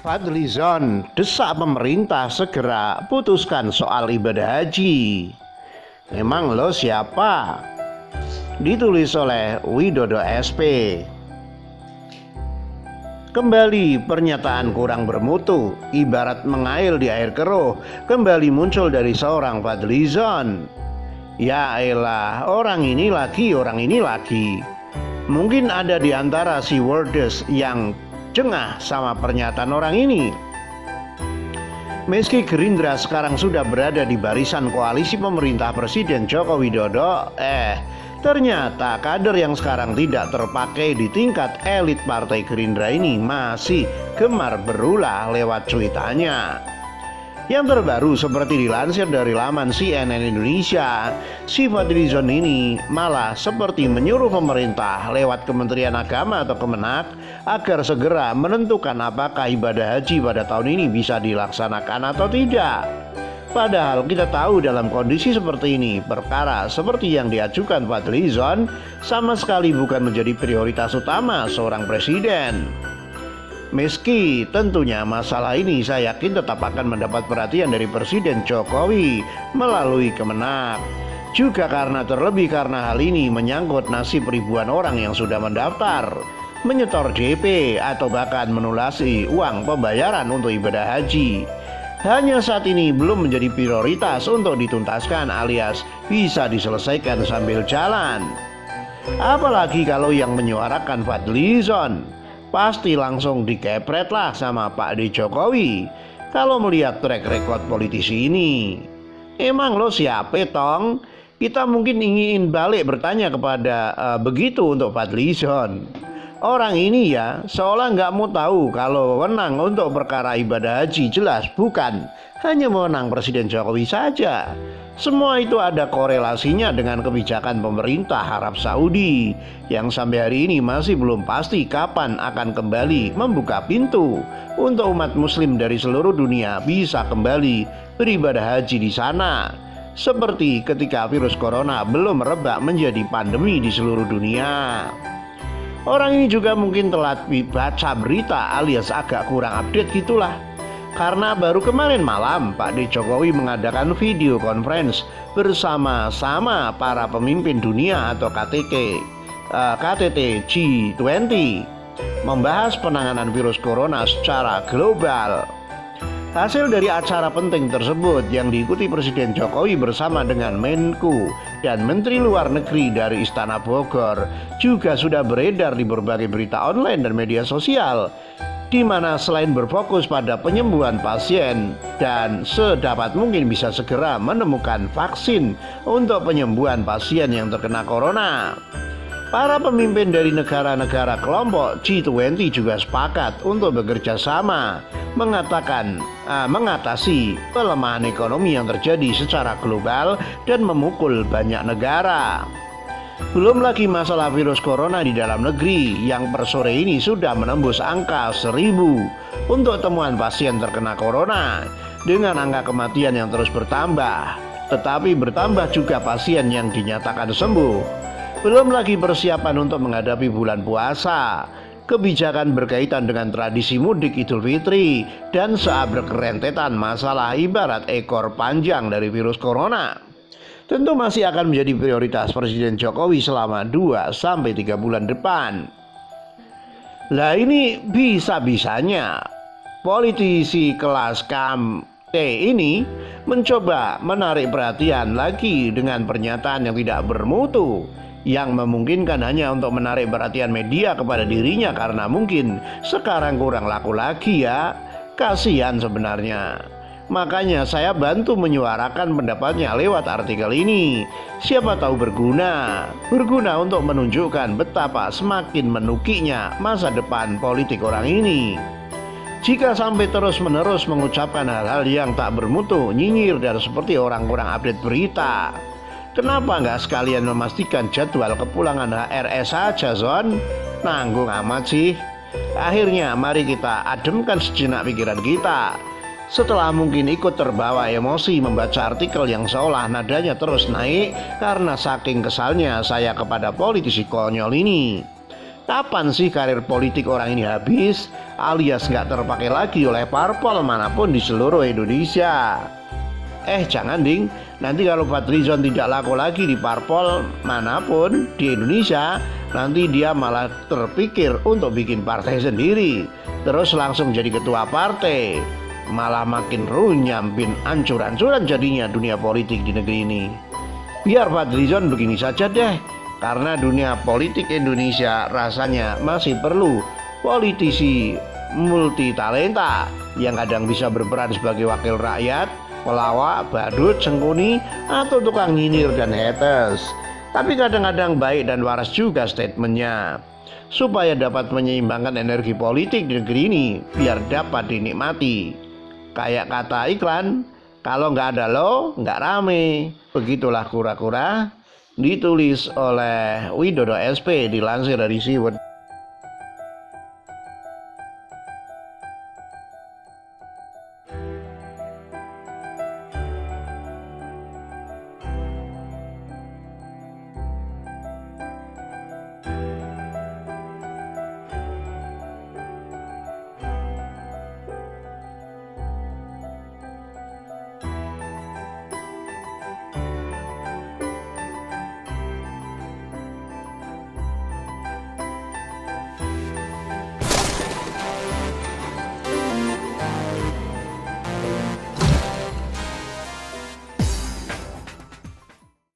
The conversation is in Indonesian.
Fadlizon desak pemerintah segera putuskan soal ibadah haji. Emang lo siapa? Ditulis oleh Widodo SP. Kembali pernyataan kurang bermutu, ibarat mengail di air keruh, kembali muncul dari seorang Fadlizon. Ya elah, orang ini lagi. Mungkin ada di antara si Wordes yang jengah sama pernyataan orang ini. Meski Gerindra sekarang sudah berada di barisan koalisi pemerintah Presiden Joko Widodo, ternyata kader yang sekarang tidak terpakai di tingkat elit Partai Gerindra ini masih gemar berulah lewat cuitannya. Yang terbaru seperti dilansir dari laman CNN Indonesia, si Fadlizon ini malah seperti menyuruh pemerintah lewat Kementerian Agama atau Kemenak agar segera menentukan apakah ibadah haji pada tahun ini bisa dilaksanakan atau tidak. Padahal kita tahu dalam kondisi seperti ini, perkara seperti yang diajukan Fadlizon sama sekali bukan menjadi prioritas utama seorang presiden. Meski tentunya masalah ini saya yakin tetap akan mendapat perhatian dari Presiden Jokowi melalui Kemenak. Juga terlebih karena hal ini menyangkut nasib ribuan orang yang sudah mendaftar, menyetor DP atau bahkan melunasi uang pembayaran untuk ibadah haji. Hanya saat ini belum menjadi prioritas untuk dituntaskan alias bisa diselesaikan sambil jalan. Apalagi kalau yang menyuarakan Fadlizon pasti langsung dikepret lah sama Pak D. Jokowi kalau melihat track record politisi ini. Emang lo siapa tong? Kita mungkin ingin balik bertanya kepada begitu untuk Fadlizon. Orang ini ya seolah nggak mau tahu kalau wewenang untuk perkara ibadah haji jelas bukan hanya wewenang Presiden Jokowi saja. Semua itu ada korelasinya dengan kebijakan pemerintah Arab Saudi yang sampai hari ini masih belum pasti kapan akan kembali membuka pintu untuk umat muslim dari seluruh dunia bisa kembali beribadah haji di sana. Seperti ketika virus corona belum merebak menjadi pandemi di seluruh dunia. Orang ini juga mungkin telat baca berita alias agak kurang update gitulah. Karena baru kemarin malam Pak D. Jokowi mengadakan video conference bersama-sama para pemimpin dunia atau KTT G20 membahas penanganan virus corona secara global. Hasil dari acara penting tersebut yang diikuti Presiden Jokowi bersama dengan Menku dan Menteri Luar Negeri dari Istana Bogor juga sudah beredar di berbagai berita online dan media sosial, di mana selain berfokus pada penyembuhan pasien dan sedapat mungkin bisa segera menemukan vaksin untuk penyembuhan pasien yang terkena corona, para pemimpin dari negara-negara kelompok G20 juga sepakat untuk bekerja sama mengatasi pelemahan ekonomi yang terjadi secara global dan memukul banyak negara. Belum lagi masalah virus corona di dalam negeri yang per sore ini sudah menembus angka 1000 untuk temuan pasien terkena corona dengan angka kematian yang terus bertambah. Tetapi bertambah juga pasien yang dinyatakan sembuh. Belum lagi persiapan untuk menghadapi bulan puasa, kebijakan berkaitan dengan tradisi mudik Idul Fitri, dan seabrek rentetan masalah ibarat ekor panjang dari virus corona. Tentu masih akan menjadi prioritas Presiden Jokowi selama 2-3 bulan depan. Lah ini bisa-bisanya politisi kelas KMT ini mencoba menarik perhatian lagi dengan pernyataan yang tidak bermutu, yang memungkinkan hanya untuk menarik perhatian media kepada dirinya karena mungkin sekarang kurang laku lagi ya. Kasihan sebenarnya. Makanya saya bantu menyuarakan pendapatnya lewat artikel ini. Siapa tahu berguna untuk menunjukkan betapa semakin menukinya masa depan politik orang ini. Jika sampai terus-menerus mengucapkan hal-hal yang tak bermutu, nyinyir dan seperti orang kurang update berita, kenapa nggak sekalian memastikan jadwal kepulangan HRS saja, Zon? Nanggung amat sih. Akhirnya mari kita ademkan sejenak pikiran kita. Setelah mungkin ikut terbawa emosi membaca artikel yang seolah nadanya terus naik karena saking kesalnya saya kepada politisi konyol ini. Kapan sih karir politik orang ini habis alias nggak terpakai lagi oleh parpol manapun di seluruh Indonesia? Jangan ding, nanti kalau Fadlizon tidak laku lagi di parpol manapun di Indonesia, nanti dia malah terpikir untuk bikin partai sendiri, terus langsung jadi ketua partai. Malah makin runyam, ancur-ancuran jadinya dunia politik di negeri ini. Biar Fadlizon begini saja deh, karena dunia politik Indonesia rasanya masih perlu politisi multi talenta yang kadang bisa berperan sebagai wakil rakyat, pelawak, badut, sengkuni, atau tukang nyinir dan haters. Tapi kadang-kadang baik dan waras juga statementnya, supaya dapat menyeimbangkan energi politik di negeri ini biar dapat dinikmati. Kayak kata iklan, kalau nggak ada lo, nggak rame. Begitulah kura-kura, ditulis oleh Widodo SP, dilansir dari Siwet.